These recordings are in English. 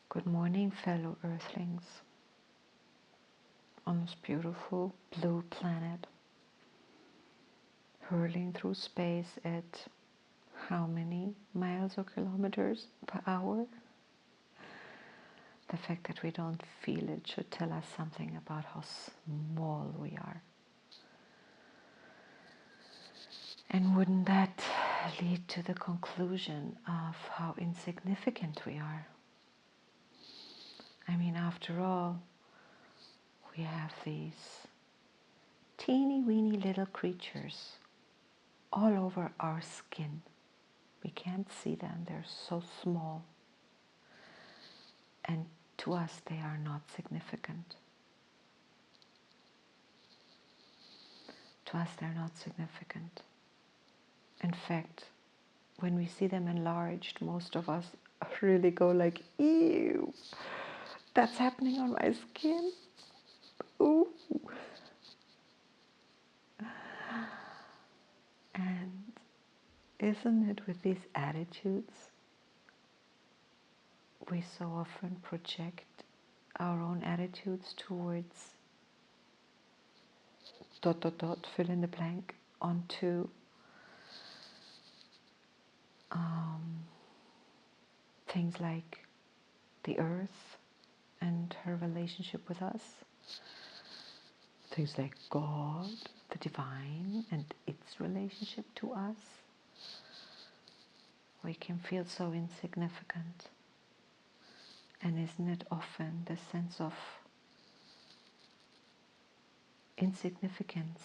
Good morning, fellow Earthlings, on this beautiful blue planet, hurling through space at how many miles or kilometers per hour? The fact that we don't feel it should tell us something about how small we are. And wouldn't that lead to the conclusion of how insignificant we are? I mean, after all, we have these teeny weeny little creatures all over our skin. We can't see them, they're so small. And to us, they are not significant. To us, they're not significant. In fact, when we see them enlarged, most of us really go like, ew, that's happening on my skin. Ooh. And isn't it with these attitudes we so often project our own attitudes towards ... fill in the blank, onto things like the earth and her relationship with us, things like God, the divine, and its relationship to us. We can feel so insignificant. And isn't it often the sense of insignificance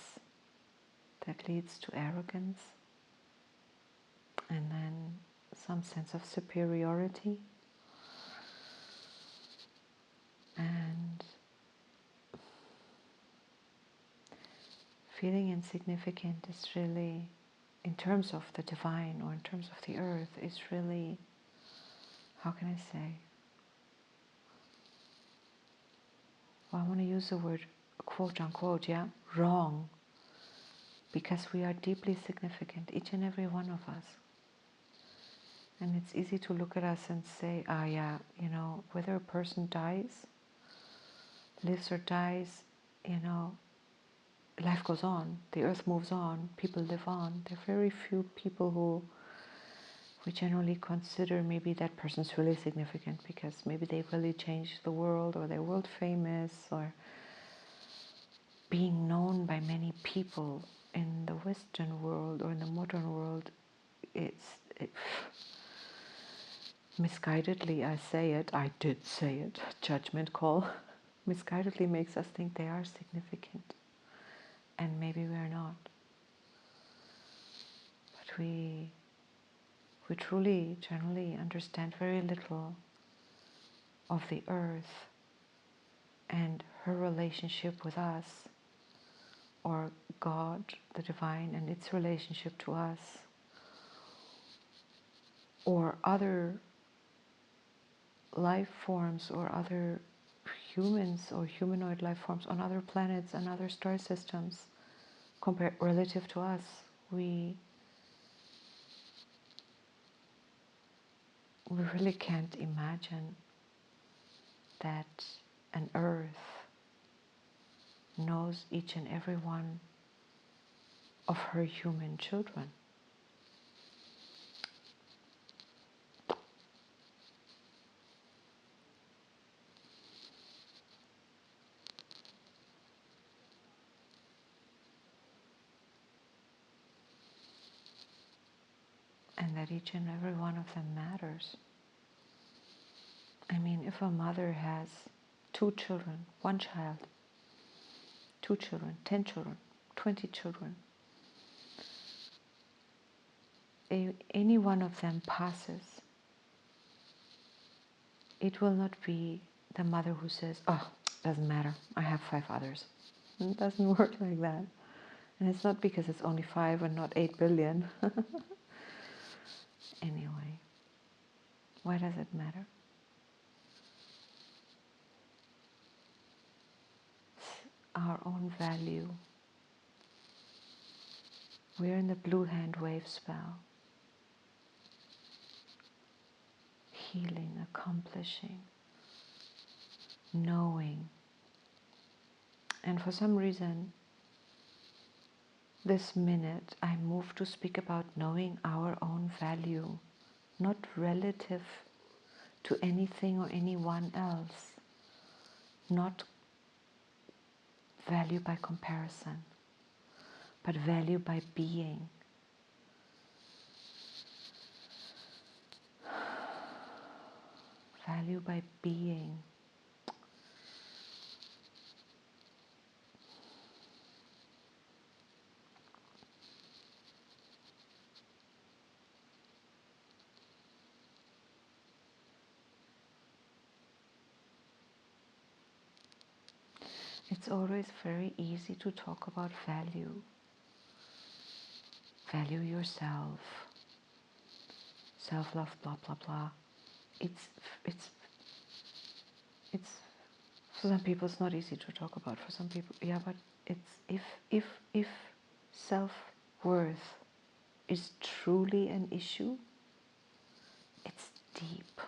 that leads to arrogance and then some sense of superiority? And feeling insignificant is really, in terms of the divine or in terms of the earth, is really, how can I say? Well, I want to use the word quote unquote, yeah, wrong, because we are deeply significant, each and every one of us. And it's easy to look at us and say, yeah, whether a person dies, lives or dies, life goes on, the earth moves on, people live on. There are very few people who we generally consider maybe that person's really significant because maybe they really changed the world, or they're world famous, or being known by many people in the Western world or in the modern world. Misguidedly, I did say it, judgment call, misguidedly makes us think they are significant. And maybe we're not. But we truly, generally understand very little of the earth and her relationship with us, or God, the divine, and its relationship to us, or other life forms, or other humans or humanoid life forms on other planets and other star systems compared relative to us. We really can't imagine that an earth knows each and every one of her human children. And that each and every one of them matters. I mean, if a mother has 2 children, 1 child, 2 children, 10 children, 20 children, any one of them passes, it will not be the mother who says, oh, doesn't matter, I have 5 others. It doesn't work like that. And it's not because it's only 5 and not 8 billion. Anyway, why does it matter? Our own value. We're in the blue hand wave spell. Healing, accomplishing, knowing. And for some reason, this minute I move to speak about knowing our own value, not relative to anything or anyone else, not value by comparison, but value by being. Value by being. It's always very easy to talk about value. Value yourself. Self-love, blah, blah, blah. It's, it's, for some people it's not easy to talk about. For some people, yeah, but it's, if self-worth is truly an issue, it's deep.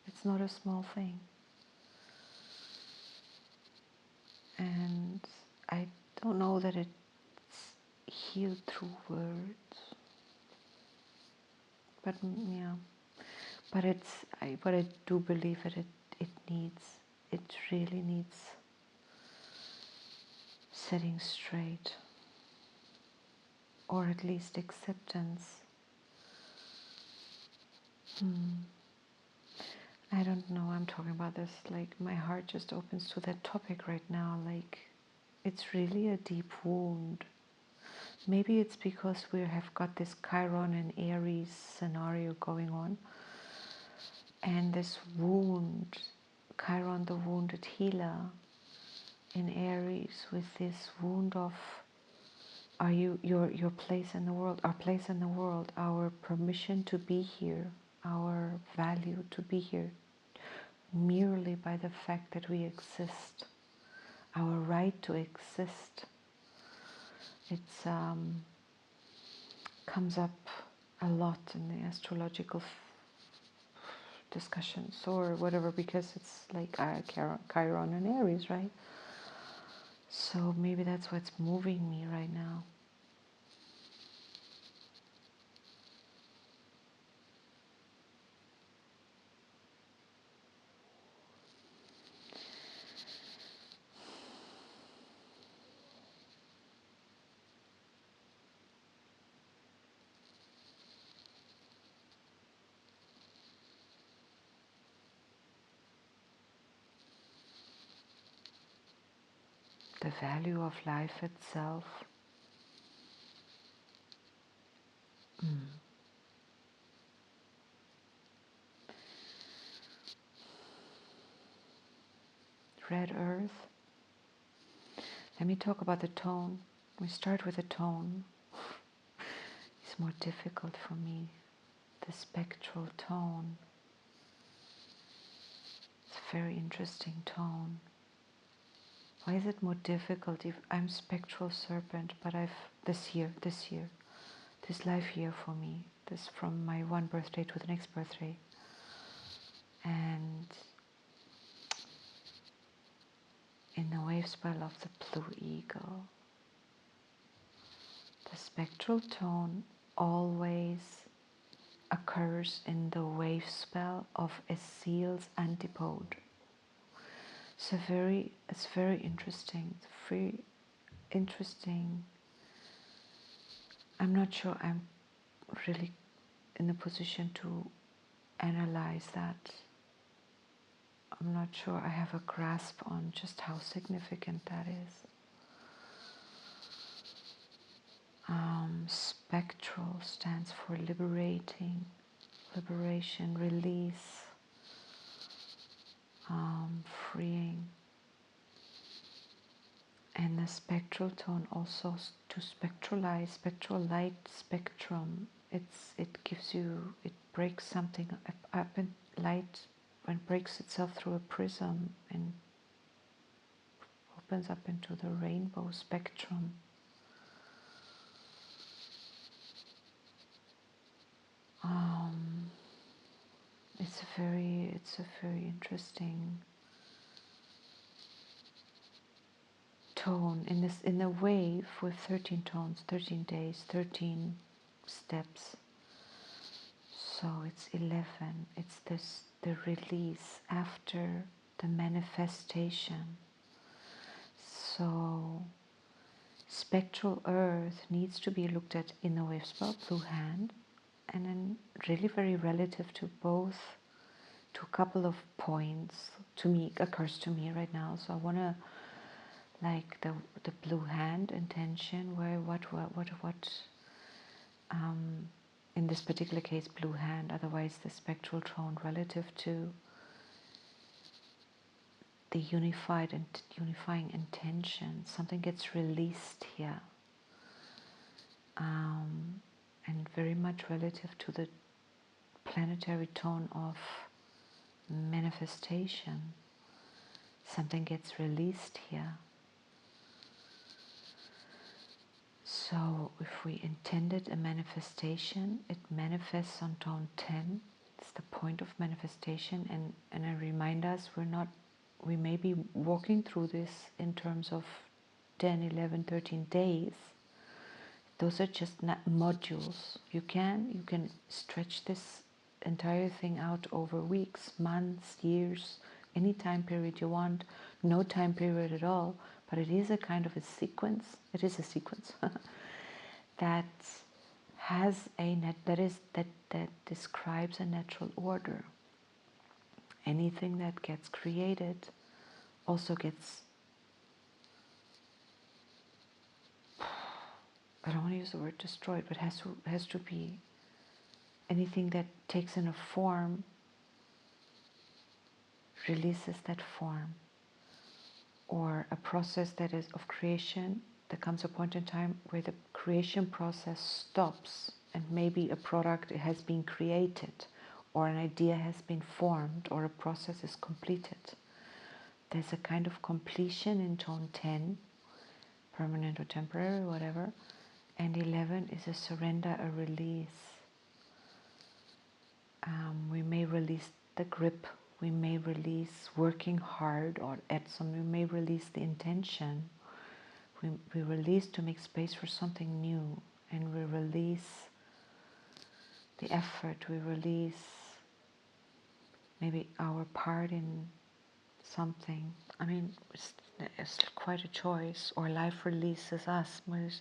It's not a small thing. And I don't know that it's healed through words, but yeah, but I do believe that it really needs setting straight, or at least acceptance. I don't know, I'm talking about this, like my heart just opens to that topic right now, like it's really a deep wound. Maybe it's because we have got this Chiron and Aries scenario going on, and this wound, Chiron the wounded healer, in Aries with this wound of are you your place in the world, our place in the world, our permission to be here, our value to be here, merely by the fact that we exist, our right to exist. It's comes up a lot in the astrological discussions or whatever, because it's like Chiron and Aries, right? So maybe that's what's moving me right now. The value of life itself. Red Earth. Let me talk about the tone. We start with the tone. It's more difficult for me. The spectral tone. It's a very interesting tone. Why is it more difficult if I'm spectral serpent, but I've this life year for me, this from my one birthday to the next birthday, and in the wave spell of the blue eagle, the spectral tone always occurs in the wave spell of a seal's antipode. It's very interesting. It's very interesting. I'm not sure I'm really in the position to analyze that. I'm not sure I have a grasp on just how significant that is. Spectral stands for liberating, liberation, release, freeing. And the spectral tone also to spectralize, spectral light spectrum. It gives you, it breaks something up in light when it breaks itself through a prism and opens up into the rainbow spectrum. It's a very interesting tone, in the wave with 13 tones, 13 days, 13 steps. So it's 11. It's the release after the manifestation. So Spectral Earth needs to be looked at in the wave spell, blue hand, and then really very relative to both, to a couple of points to me, occurs to me right now. So I want to like the blue hand intention, where what in this particular case blue hand, otherwise the spectral tone relative to the unified and unifying intention. Something gets released here, and very much relative to the planetary tone of manifestation. Something gets released here. So if we intended a manifestation, it manifests on tone 10. It's the point of manifestation, and I remind us we may be walking through this in terms of 10, 11, 13 days. Those are just not modules. You can stretch this entire thing out over weeks, months, years, any time period you want, no time period at all, but it is a kind of a sequence. It is a sequence that has that describes a natural order. Anything that gets created also gets, I don't want to use the word destroyed, but has to be, anything that takes in a form releases that form, or a process that is of creation. There comes a point in time where the creation process stops, and maybe a product has been created, or an idea has been formed, or a process is completed. There's a kind of completion in tone 10, permanent or temporary, whatever, and 11 is a surrender, a release. We may release the grip, we may release working hard or at some, we may release the intention. We release to make space for something new, and we release the effort, we release maybe our part in something. I mean, it's quite a choice, or life releases us. Whereas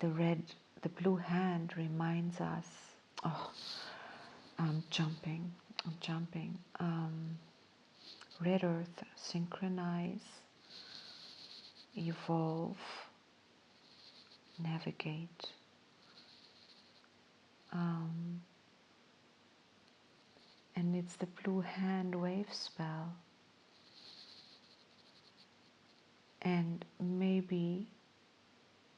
the blue hand reminds us, oh, I'm jumping. Red Earth, synchronize, evolve, navigate. And it's the blue hand wave spell. And maybe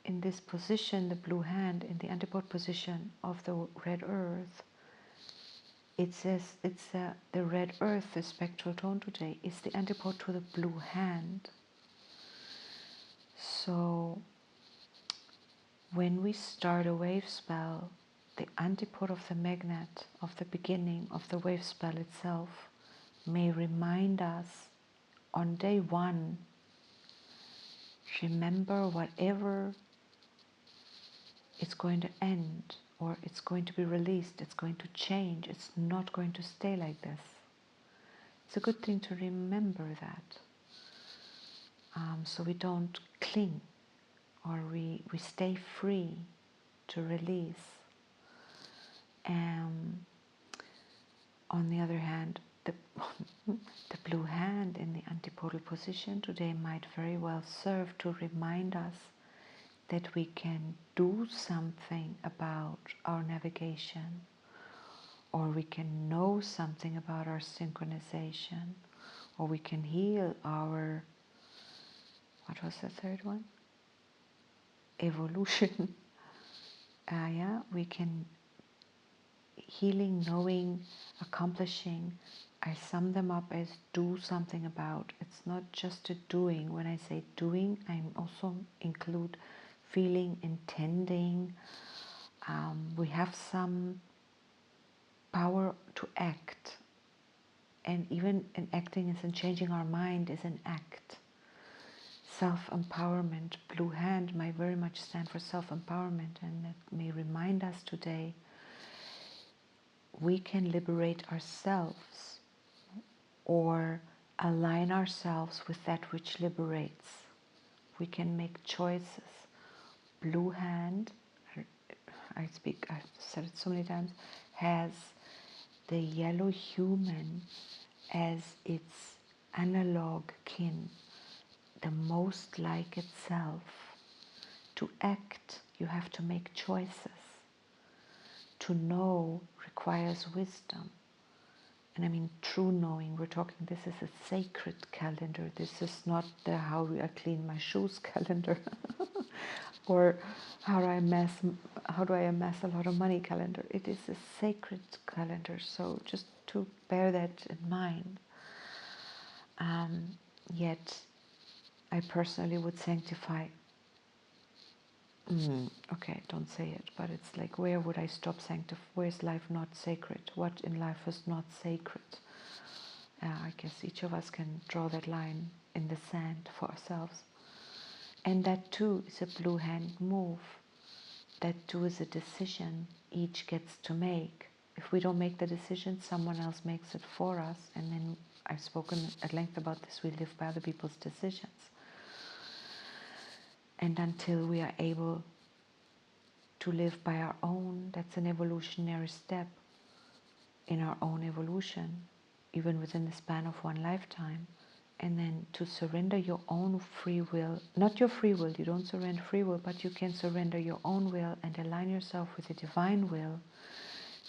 in this position, the blue hand, in the antipode position of the red earth, it says the red earth, the spectral tone today, is the antipode to the blue hand. So when we start a wave spell, the antipode of the magnet, of the beginning of the wave spell itself, may remind us on day one, remember whatever it's going to end, or it's going to be released, it's going to change, it's not going to stay like this. It's a good thing to remember that, so we don't cling, or we stay free to release. On the other hand, the blue hand in the antipodal position today might very well serve to remind us that we can do something about our navigation, or we can know something about our synchronization, or we can heal our, what was the third one? Evolution. We can, healing, knowing, accomplishing, I sum them up as do something about. It's not just a doing. When I say doing, I also include feeling, intending. We have some power to act, and even in acting is in changing our mind is an act. self-empowerment. Blue hand may very much stand for self-empowerment, and that may remind us today we can liberate ourselves or align ourselves with that which liberates. We can make choices. Blue hand, I've said it so many times, has the yellow human as its analog kin, the most like itself. To act, you have to make choices. To know requires wisdom. And I mean true knowing, we're talking, this is a sacred calendar. This is not the how I clean my shoes calendar or how do I amass a lot of money calendar. It is a sacred calendar, so just to bear that in mind. Yet I personally would sanctify, okay, don't say it, but it's like, where would I stop where is life not sacred? What in life is not sacred? I guess each of us can draw that line in the sand for ourselves. And that too is a blue hand move. That too is a decision each gets to make. If we don't make the decision, someone else makes it for us. And then I've spoken at length about this, we live by other people's decisions. And until we are able to live by our own, that's an evolutionary step in our own evolution, even within the span of one lifetime. And then to surrender your own free will, not your free will, you don't surrender free will, but you can surrender your own will and align yourself with the divine will,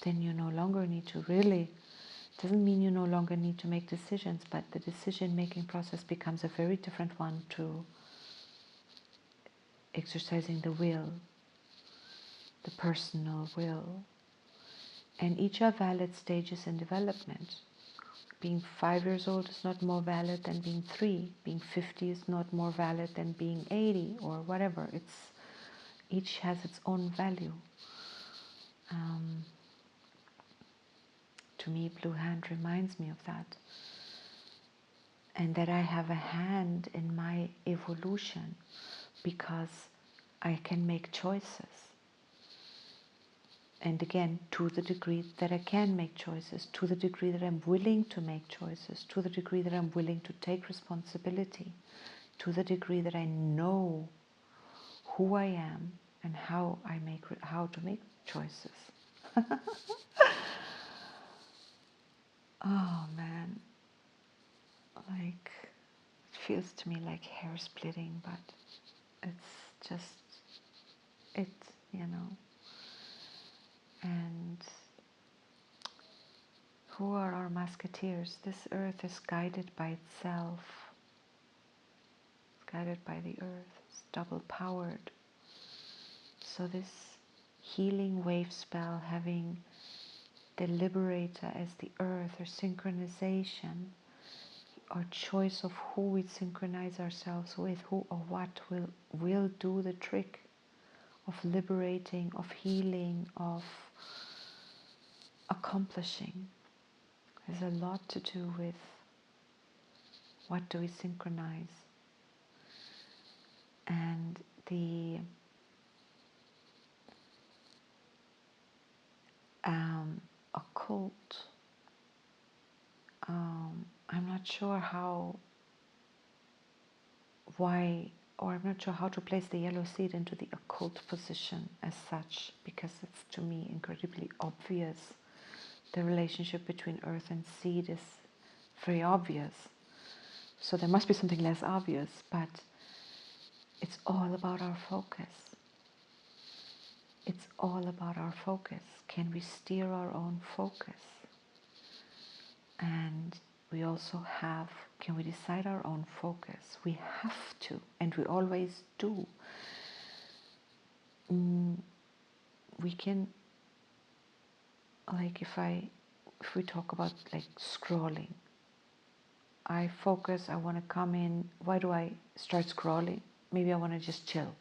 then you no longer need to really, doesn't mean you no longer need to make decisions, but the decision-making process becomes a very different one to exercising the will, the personal will. And each are valid stages in development. Being 5 years old is not more valid than being 3. Being 50 is not more valid than being 80 or whatever. Each has its own value. To me, blue hand reminds me of that. And that I have a hand in my evolution because I can make choices. And again, to the degree that I can make choices, to the degree that I'm willing to make choices, to the degree that I'm willing to take responsibility, to the degree that I know who I am and how to make choices. Oh man, like, it feels to me like hair splitting, but it's just it, And who are our musketeers? This earth is guided by itself. It's guided by the earth. It's double powered. So this healing wave spell, having the liberator as the earth, or synchronization, our choice of who we synchronize ourselves with, who or what will do the trick of liberating, of healing, of accomplishing. There's a lot to do with what do we synchronize. And the occult, I'm not sure I'm not sure how to place the yellow seed into the occult position as such, because it's to me incredibly obvious. The relationship between earth and seed is very obvious. So there must be something less obvious, but it's all about our focus. It's all about our focus. Can we steer our own focus? And we also can we decide our own focus? We have to, and we always do. We can, like if we talk about like scrolling, I focus, I want to come in, why do I start scrolling? Maybe I want to just chill,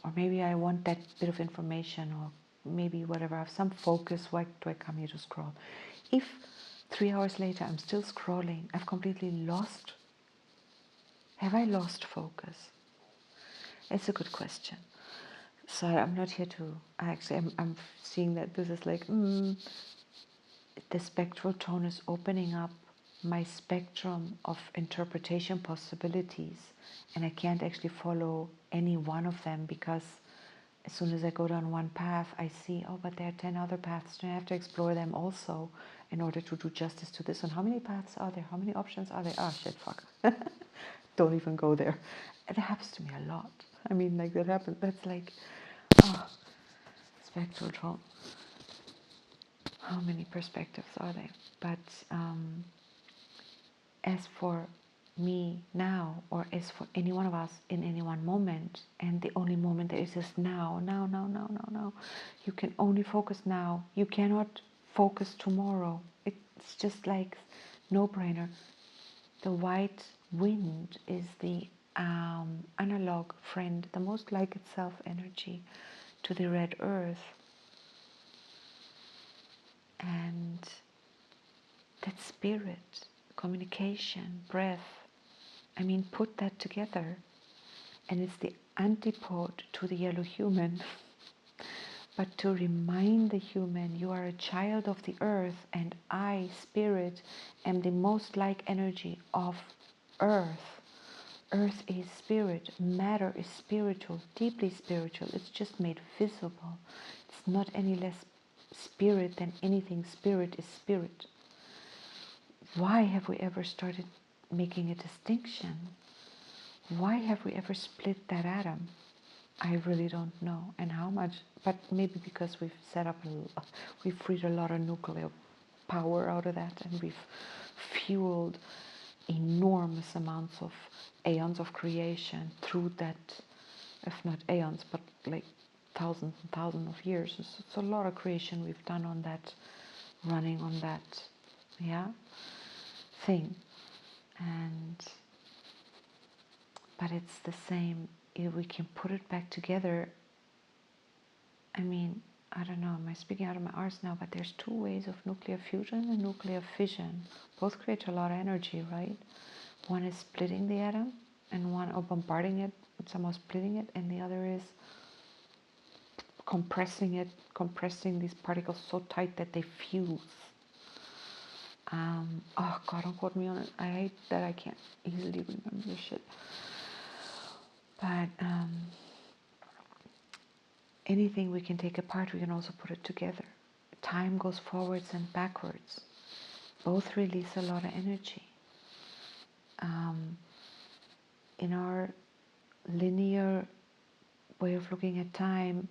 or maybe I want that bit of information, or maybe whatever, I have some focus, why do I come here to scroll? If 3 hours later I'm still scrolling, I've completely lost, have I lost focus? It's a good question. So I'm not here to, actually, I'm seeing that this is like, the spectral tone is opening up my spectrum of interpretation possibilities, and I can't actually follow any one of them, because as soon as I go down one path, I see, oh, but there are 10 other paths, and I have to explore them also in order to do justice to this. And how many paths are there? How many options are there? Oh, shit, fuck. Don't even go there. It happens to me a lot. I mean, like, that happens. That's like, oh, spectral tone. How many perspectives are there? But as for me now, or as for any one of us in any one moment, and the only moment that exists now, now. You can only focus now. You cannot focus tomorrow. It's just like no-brainer. The white wind is the analog friend, the most like itself energy to the red earth. And that spirit, communication, breath, I mean, put that together, and it's the antipode to the yellow human. But to remind the human, you are a child of the earth, and I, spirit, am the most like energy of earth. Earth is spirit, matter is spiritual, deeply spiritual. It's just made visible. It's not any less spirit than anything. Spirit is spirit. Why have we ever started making a distinction? Why have we ever split that atom? I really don't know. And how much, but maybe because we've we've freed a lot of nuclear power out of that, and we've fueled enormous amounts of aeons of creation through that, if not aeons, but like thousands and thousands of years. It's a lot of creation we've done on that, running on that, yeah, thing. And but it's the same. If we can put it back together, I mean, I don't know, am I speaking out of my arse now? But there's two ways of nuclear fusion and nuclear fission. Both create a lot of energy, right? One is splitting the atom, and one, or bombarding it, somehow splitting it, and the other is compressing it, compressing these particles so tight that they fuse. Oh God, don't quote me on it. I hate that I can't easily remember this shit. But anything we can take apart, we can also put it together. Time goes forwards and backwards. Both release a lot of energy. In our linear way of looking at time,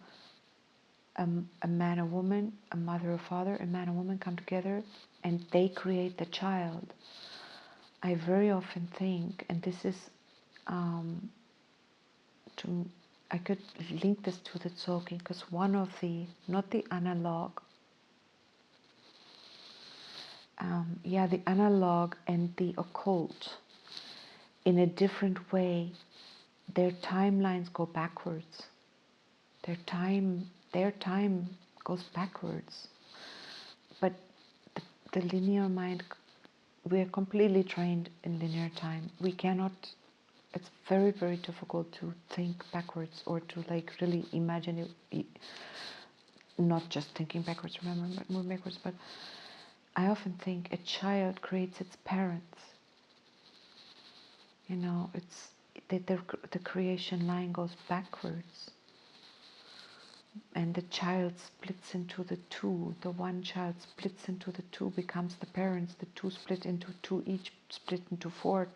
a man, a woman, a mother, a father, a man, a woman come together and they create the child. I very often think, and this is, I could link this to the Tsoki, because one of the, not the analog, the analog and the occult, in a different way, their timelines go backwards. Their time goes backwards. But the linear mind, we are completely trained in linear time. We cannot, it's very, very difficult to think backwards, or to like really imagine it, not just thinking backwards, remember, move backwards, but I often think a child creates its parents. You know, it's the creation line goes backwards, and the child splits into the two. The one child splits into the two, becomes the parents. The two split into two, each split into four.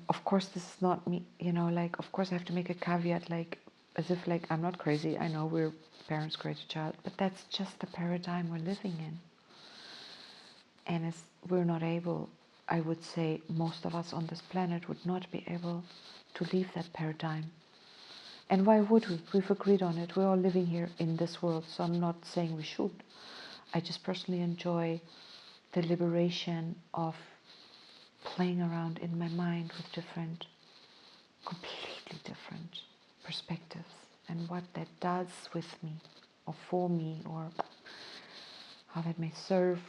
Of course, this is not me. You know, like, of course, I have to make a caveat, like, as if like I'm not crazy. I know we're parents create a child, but that's just the paradigm we're living in. And as we're not able, I would say most of us on this planet would not be able to leave that paradigm. And why would we? We've agreed on it. We're all living here in this world, so I'm not saying we should. I just personally enjoy the liberation of playing around in my mind with different, completely different perspectives, and what that does with me, or for me, or how that may serve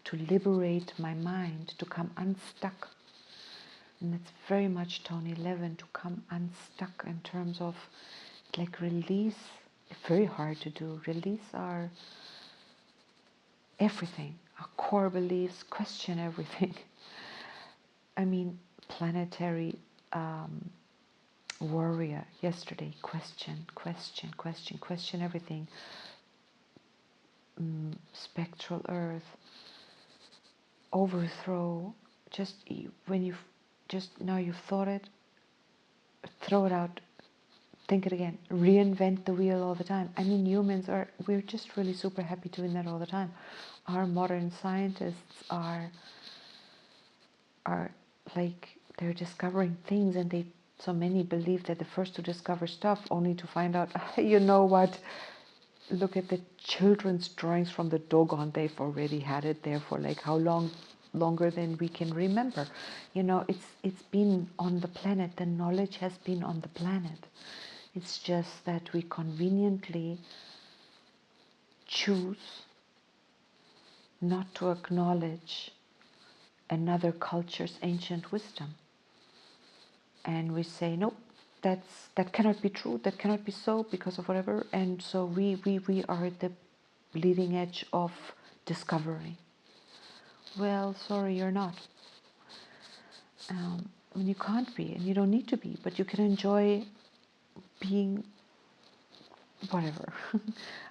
to liberate my mind, to come unstuck And it's very much tone 11 to come unstuck in terms of like release. Very hard to do. Release our everything, our core beliefs, question everything. I mean, planetary warrior yesterday, question everything. Spectral Earth, overthrow. Just when you've just now you've thought it, throw it out, think it again, reinvent the wheel all the time. I mean, we're just really super happy doing that all the time. Our modern scientists are like, they're discovering things, and so many believe they're the first to discover stuff, only to find out, you know what, look at the children's drawings from the Dogon, they've already had it there for like how long, longer than we can remember. You know, it's been on the planet, the knowledge has been on the planet. It's just that we conveniently choose not to acknowledge another culture's ancient wisdom. And we say, nope, that cannot be true, that cannot be so because of whatever. And so we are at the leading edge of discovery. Well, sorry, you're not. I mean, you can't be, and you don't need to be, but you can enjoy being whatever.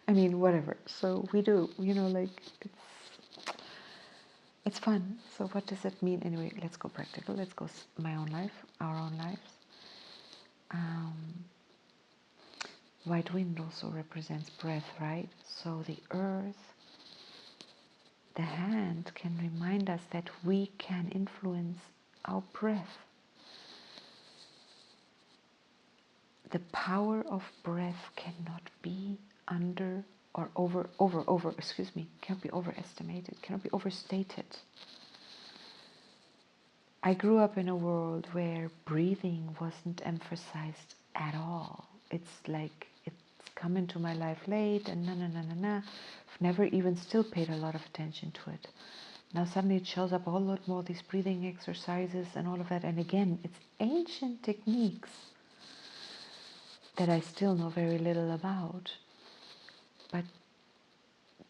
I mean, whatever. So we do, you know, like it's fun. So what does it mean anyway? Let's go practical. Let's go my own life, our own lives. White wind also represents breath, right? So the earth, the hand can remind us that we can influence our breath. The power of breath cannot be under or can't be overestimated, cannot be overstated. I grew up in a world where breathing wasn't emphasized at all. It's like it's come into my life late and I've never even still paid a lot of attention to it. Now suddenly it shows up a whole lot more, these breathing exercises and all of that. And again, it's ancient techniques that I still know very little about. But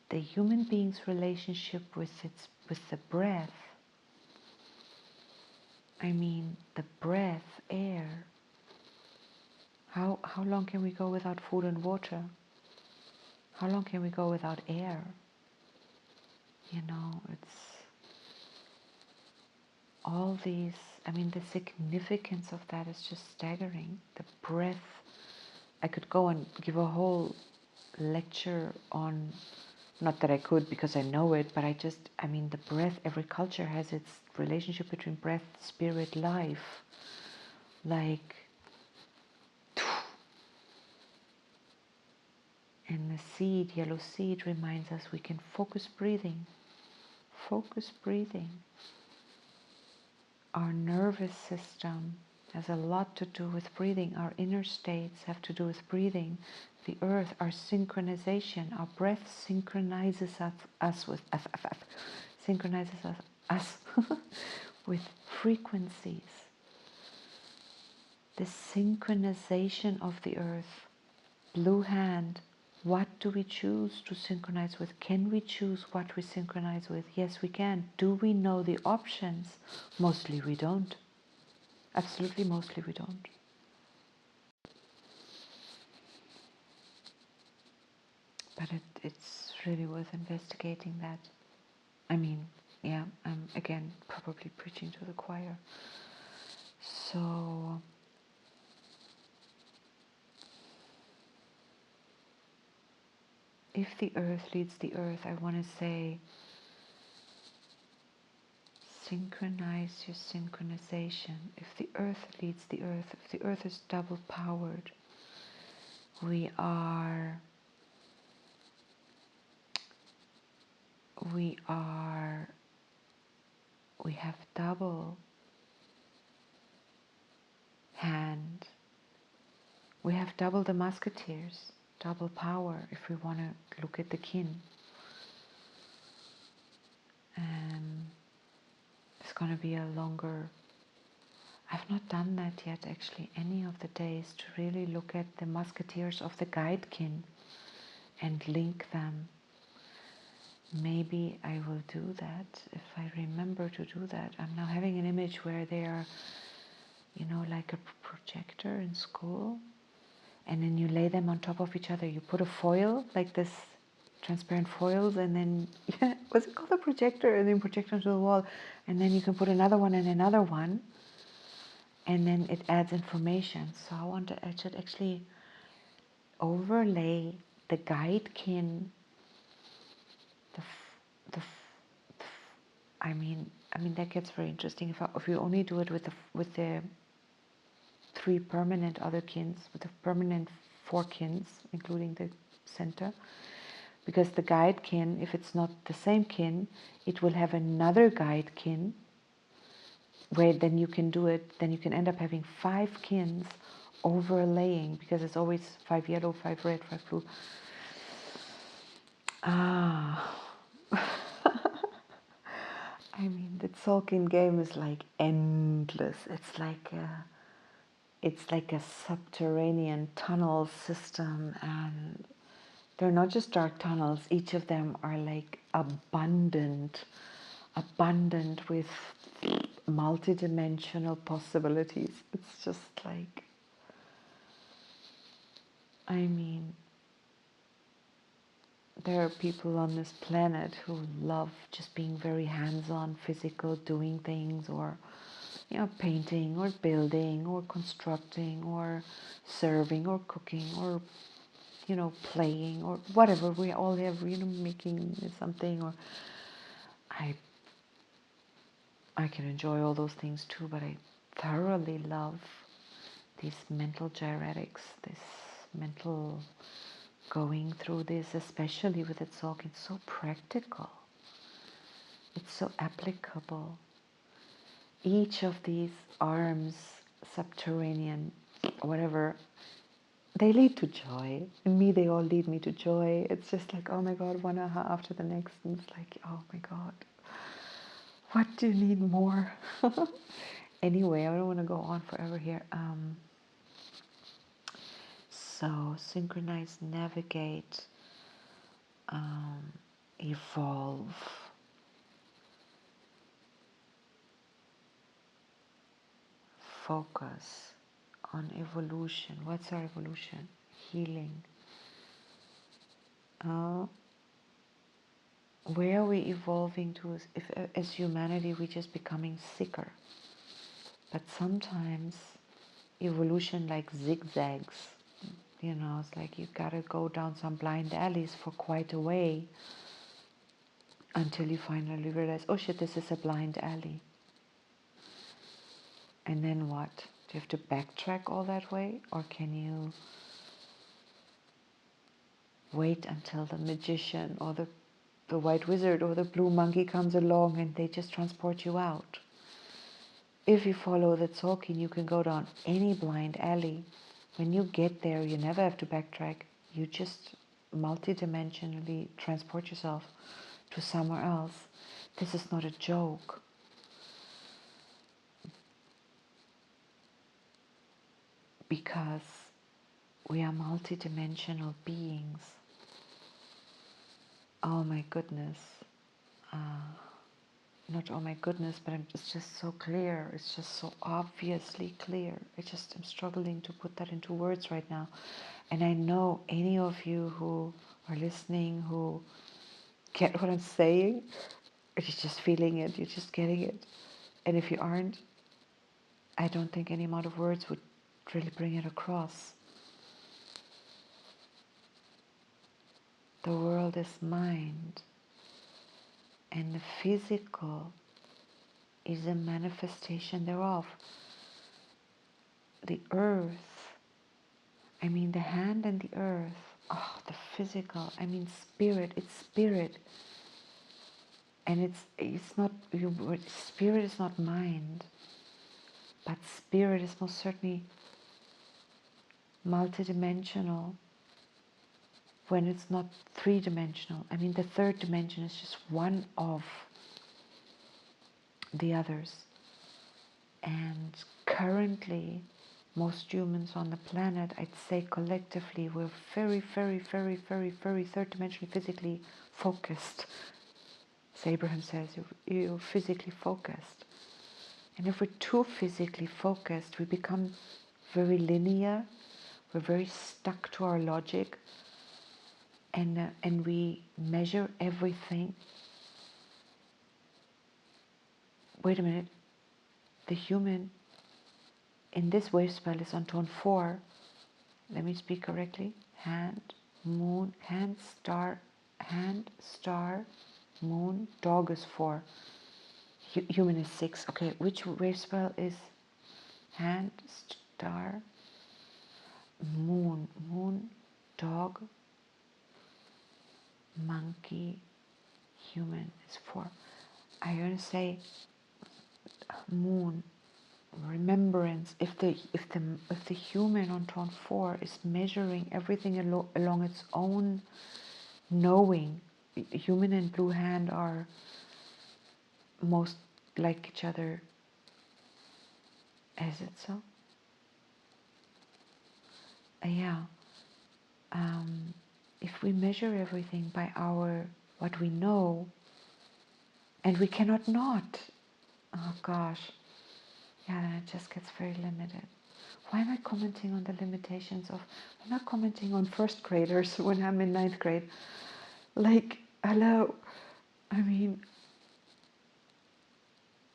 the human being's relationship with the breath, I mean, the breath, air. How long can we go without food and water? How long can we go without air? You know, it's all these, I mean, the significance of that is just staggering. The breath, I could go and give a whole lecture on, not that I could because I know it, but I mean, the breath, every culture has its relationship between breath, spirit, life. Like, and the seed, yellow seed, reminds us we can focus breathing. Focus breathing. Our nervous system has a lot to do with breathing. Our inner states have to do with breathing. The earth, our synchronization, our breath synchronizes us with with frequencies. The synchronization of the earth. Blue hand. What do we choose to synchronize with? Can we choose what we synchronize with? Yes, we can. Do we know the options? Mostly we don't. Absolutely, mostly we don't. But it's really worth investigating that. I mean, yeah, I'm again probably preaching to the choir. So if the earth leads the earth, I want to say synchronize your synchronization. If the earth leads the earth, if the earth is double powered, we have double hand. We have double the musketeers, double power if we want to look at the kin. It's going to be a longer I've not done that yet, actually, any of the days, to really look at the musketeers of the guidekin and link them. Maybe I will do that if I remember to do that. I'm now having an image where they are, like a projector in school, and then you lay them on top of each other. You put a foil, like this transparent foils, and then, what's it called, a projector, and then project onto the wall, and then you can put another one and another one, and then it adds information. So I should actually overlay the guidekin, I mean that gets very interesting if you only do it with the 3 permanent other kins, with the permanent 4 kins, including the center, because the guide kin, if it's not the same kin, it will have another guide kin, where then you can do it, then you can end up having 5 kins overlaying, because it's always 5 yellow, 5 red, 5 blue. The Tolkien game is like endless. It's like a subterranean tunnel system, and they're not just dark tunnels. Each of them are like abundant with multidimensional possibilities. It's just like, there are people on this planet who love just being very hands-on, physical, doing things, or painting, or building, or constructing, or serving, or cooking, or playing, or whatever. We all have making something. Or I can enjoy all those things too, but I thoroughly love these mental gyretics, this mental going through this, especially with its talk. It's so practical. It's so applicable. Each of these arms, subterranean, whatever, they lead to joy. In me, they all lead me to joy. It's just like, oh my God, one aha after the next. And it's like, oh my God, what do you need more? Anyway, I don't want to go on forever here. So, synchronize, navigate, evolve, focus on evolution. What's our evolution? Healing. Where are we evolving to? If as humanity we're just becoming sicker. But sometimes evolution like zigzags. It's like you gotta go down some blind alleys for quite a way until you finally realize, oh shit, this is a blind alley. And then what? Do you have to backtrack all that way? Or can you wait until the magician or the white wizard or the blue monkey comes along and they just transport you out? If you follow the Tolkien, you can go down any blind alley. When you get there, you never have to backtrack. You just multidimensionally transport yourself to somewhere else. This is not a joke. Because we are multidimensional beings. Oh my goodness. Not oh my goodness, but it's just so clear. It's just so obviously clear. I'm struggling to put that into words right now. And I know any of you who are listening who get what I'm saying, you're just feeling it, you're just getting it. And if you aren't, I don't think any amount of words would really bring it across. The world is mind, and the physical is a manifestation thereof. The earth, the hand and the earth, the physical, spirit, it's spirit. And it's not, spirit is not mind, but spirit is most certainly multidimensional when it's not 3-dimensional. The 3rd dimension is just one of the others. And currently, most humans on the planet, I'd say collectively, we're very, very, very, very, very third dimensionally physically focused. As Abraham says, you're physically focused. And if we're too physically focused, we become very linear, we're very stuck to our logic, and we measure everything. Wait a minute, the human in this wave spell is on tone 4. Let me speak correctly. Hand, moon, hand, star, moon, dog is 4. Human is 6. Okay, which wave spell is hand, star, moon, dog, monkey, human is 4. I'm going to say moon, remembrance. If the human on tone 4 is measuring everything along its own knowing, human and blue hand are most like each other. Is it so? Yeah. If we measure everything by what we know, and we cannot not, oh gosh, yeah, then it just gets very limited. Why am I commenting on the limitations of? I'm not commenting on first graders when I'm in 9th grade. Like, hello. I mean,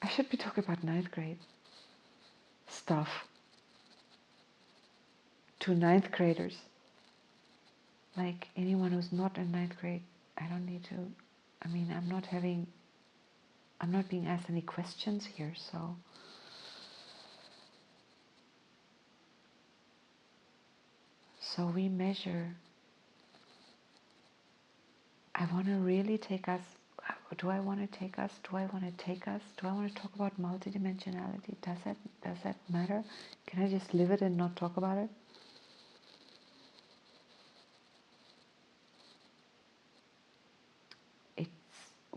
I should be talking about 9th grade stuff to 9th graders. Like, anyone who's not in 9th grade, I don't need to. I mean, I'm not being asked any questions here, so. So we measure. I want to really take us. Do I want to take us? Do I want to take us? Do I want to talk about multidimensionality? Does that matter? Can I just live it and not talk about it?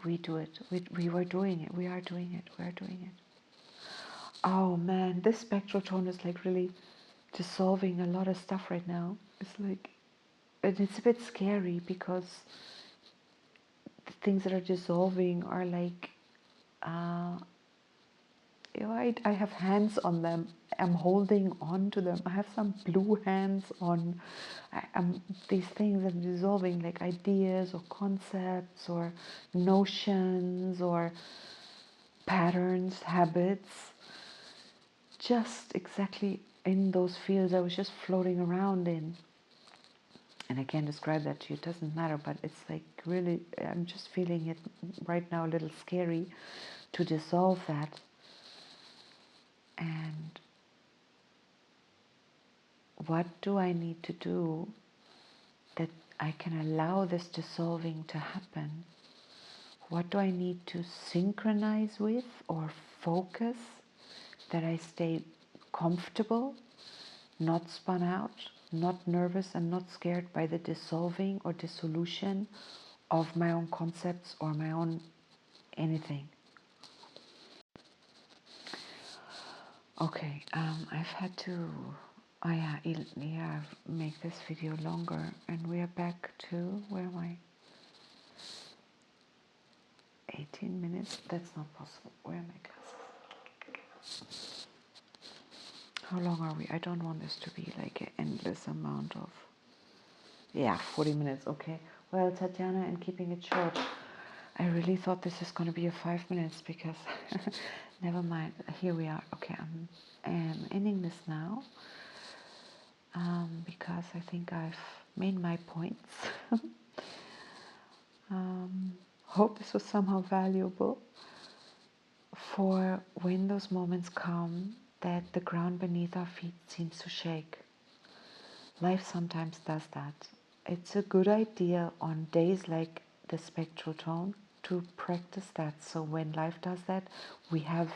We do it. We were doing it. We are doing it. We are doing it. Oh man, this spectral tone is like really dissolving a lot of stuff right now. It's like, and it's a bit scary because the things that are dissolving are like, I have hands on them. I'm holding on to them. I have some blue hands on these things that are dissolving, like ideas or concepts or notions or patterns, habits. Just exactly in those fields I was just floating around in. And I can't describe that to you, it doesn't matter, but it's like really, I'm just feeling it right now a little scary to dissolve that. And what do I need to do that I can allow this dissolving to happen? What do I need to synchronize with or focus that I stay comfortable, not spun out, not nervous and not scared by the dissolving or dissolution of my own concepts or my own anything? Okay, I've had to make this video longer, and we are back to, where am I? 18 minutes? That's not possible. Where are my glasses? How long are we? I don't want this to be like an endless amount of... Yeah, 40 minutes, okay. Well, Tatiana, and keeping it short, I really thought this is going to be a 5 minutes because... Never mind. Here we are. Okay, I'm ending this now because I think I've made my points. Hope this was somehow valuable for when those moments come that the ground beneath our feet seems to shake. Life sometimes does that. It's a good idea on days like the spectral tone to practice that, so when life does that, we have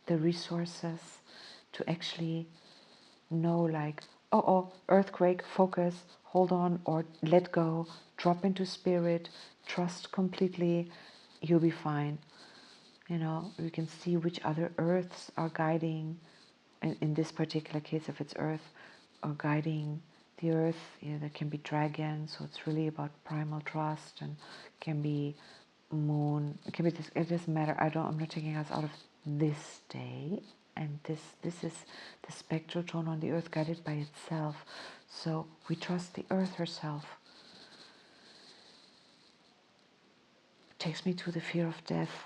the resources to actually know, like, oh, earthquake, focus, hold on, or let go, drop into spirit, trust completely, you'll be fine. You know, you can see which other earths are guiding in this particular case, if it's Earth, or guiding the Earth, there can be dragons, so it's really about primal trust, and can be moon, it can be this, it doesn't matter. I'm not taking us out of this day, and this is the spectral tone on the Earth guided by itself. So we trust the Earth herself. It takes me to the fear of death.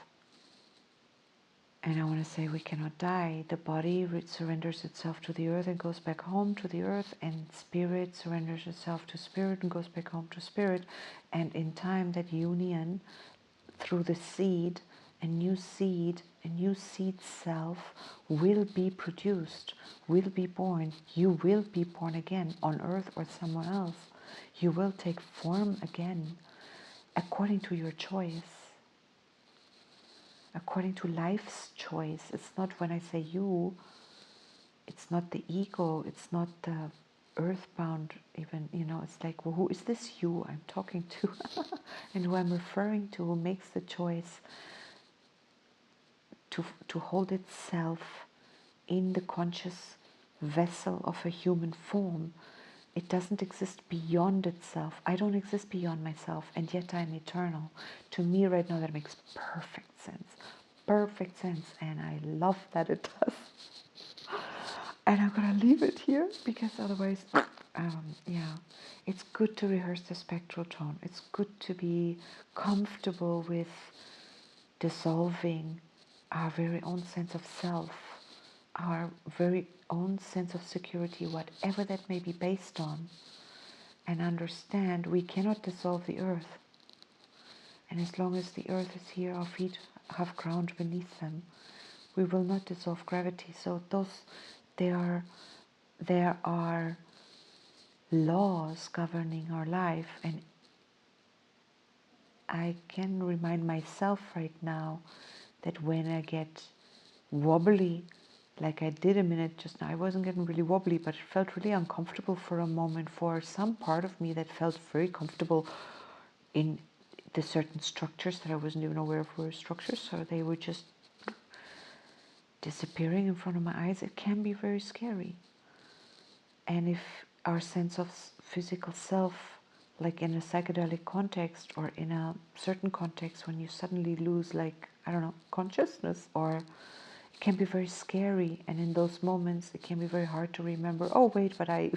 And I want to say we cannot die. The body surrenders itself to the Earth and goes back home to the Earth, and spirit surrenders itself to spirit and goes back home to spirit. And in time, that union through the seed, a new seed self will be produced, will be born. You will be born again on Earth or somewhere else. You will take form again according to your choice. According to life's choice. It's not, when I say you, it's not the ego, it's not the earthbound even, it's like, well, who is this you I'm talking to? And who I'm referring to, who makes the choice to hold itself in the conscious vessel of a human form. It doesn't exist beyond itself. I don't exist beyond myself, and yet I'm eternal. To me right now, that makes perfect sense. Perfect sense, and I love that it does. And I'm gonna leave it here, because otherwise, it's good to rehearse the spectral tone. It's good to be comfortable with dissolving our very own sense of self, our very own sense of security, whatever that may be based on, and understand we cannot dissolve the earth. And as long as the earth is here, our feet have ground beneath them, we will not dissolve gravity. So there are laws governing our life, and I can remind myself right now that when I get wobbly, like I did a minute just now, I wasn't getting really wobbly, but it felt really uncomfortable for a moment, for some part of me that felt very comfortable in the certain structures that I wasn't even aware of were structures, so they were just disappearing in front of my eyes. It can be very scary. And if our sense of physical self, like in a psychedelic context or in a certain context, when you suddenly lose, like, I don't know, consciousness, or it can be very scary. And in those moments, it can be very hard to remember, oh, wait, but I,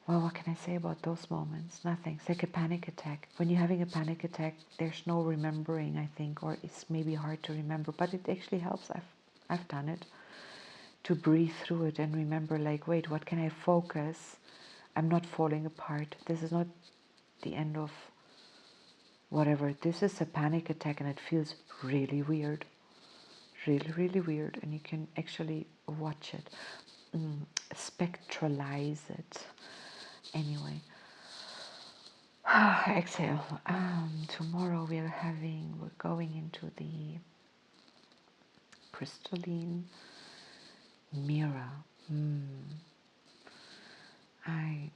well, what can I say about those moments? Nothing. It's like a panic attack. When you're having a panic attack, there's no remembering, I think, or it's maybe hard to remember, but it actually helps. I've done it, to breathe through it and remember, like, wait, what can I focus? I'm not falling apart. This is not the end of whatever. This is a panic attack, and it feels really weird. Really, really weird. And you can actually watch it, spectralize it. Anyway, exhale. Tomorrow we're going into the crystalline mirror. I'm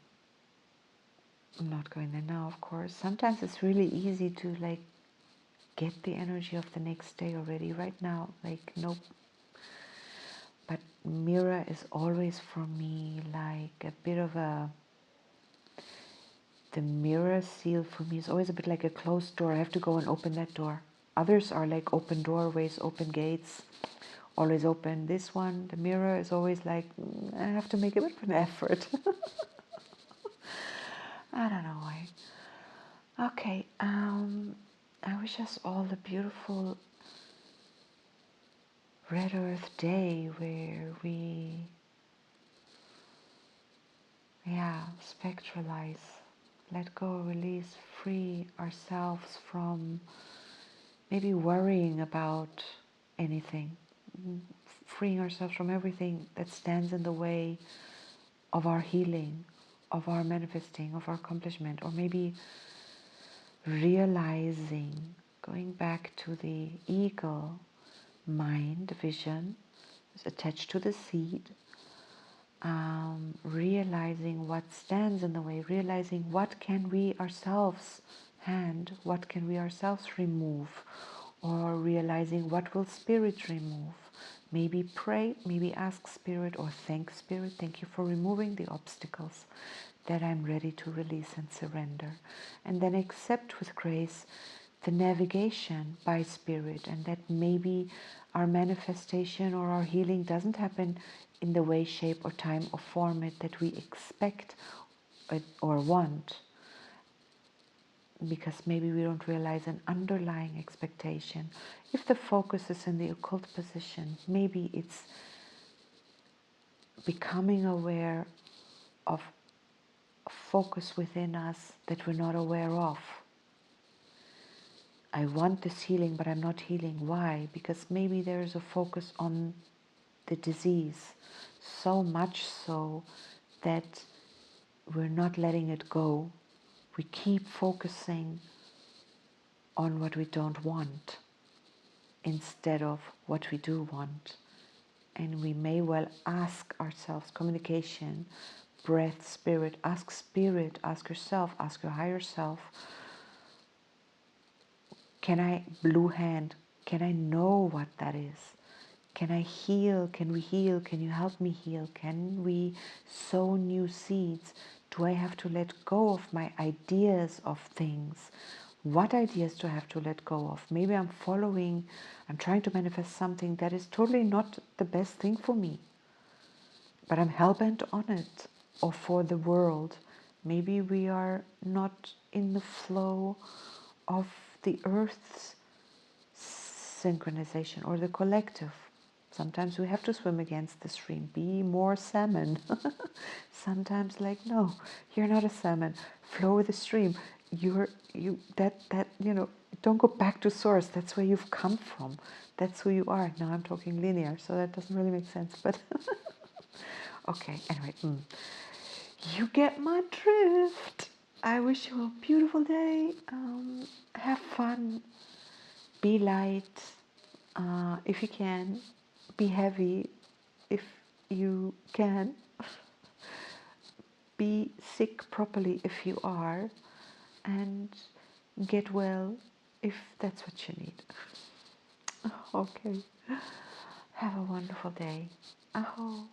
not going there now, of course. Sometimes it's really easy to like get the energy of the next day already. Right now, like, nope. But mirror is always for me like a bit of the mirror seal for me is always a bit like a closed door. I have to go and open that door. Others are like open doorways, open gates, always open. This one, the mirror, is always like, I have to make a bit of an effort. I don't know why. Okay, I wish us all a beautiful Red Earth Day where we, spectralize, let go, release, free ourselves from maybe worrying about anything, freeing ourselves from everything that stands in the way of our healing, of our manifesting, of our accomplishment, or maybe realizing, going back to the eagle mind vision is attached to the seed, realizing what stands in the way, realizing what can we ourselves hand, what can we ourselves remove, or realizing what will Spirit remove. Maybe pray, maybe ask Spirit or thank Spirit, thank you for removing the obstacles that I'm ready to release and surrender. And then accept with grace the navigation by Spirit, and that maybe our manifestation or our healing doesn't happen in the way, shape or time or format that we expect or want, because maybe we don't realize an underlying expectation. If the focus is in the occult position, maybe it's becoming aware of a focus within us that we're not aware of. I want this healing, but I'm not healing. Why? Because maybe there is a focus on the disease, so much so that we're not letting it go. We keep focusing on what we don't want instead of what we do want. And we may well ask ourselves, communication, breath, Spirit, ask yourself, ask your higher self, can I, blue hand, can I know what that is? Can I heal? Can we heal? Can you help me heal? Can we sow new seeds? Do I have to let go of my ideas of things? What ideas do I have to let go of? Maybe I'm trying to manifest something that is totally not the best thing for me, but I'm hell-bent on it, or for the world. Maybe we are not in the flow of the earth's synchronization or the collective. Sometimes we have to swim against the stream, be more salmon. Sometimes, like, no, you're not a salmon, flow with the stream. Don't go back to source. That's where you've come from, that's who you are. Now I'm talking linear, so that doesn't really make sense, but okay, anyway, you get my drift. I wish you a beautiful day. Have fun, be light if you can, be heavy if you can, be sick properly if you are, and get well if that's what you need. Okay, have a wonderful day. Aho.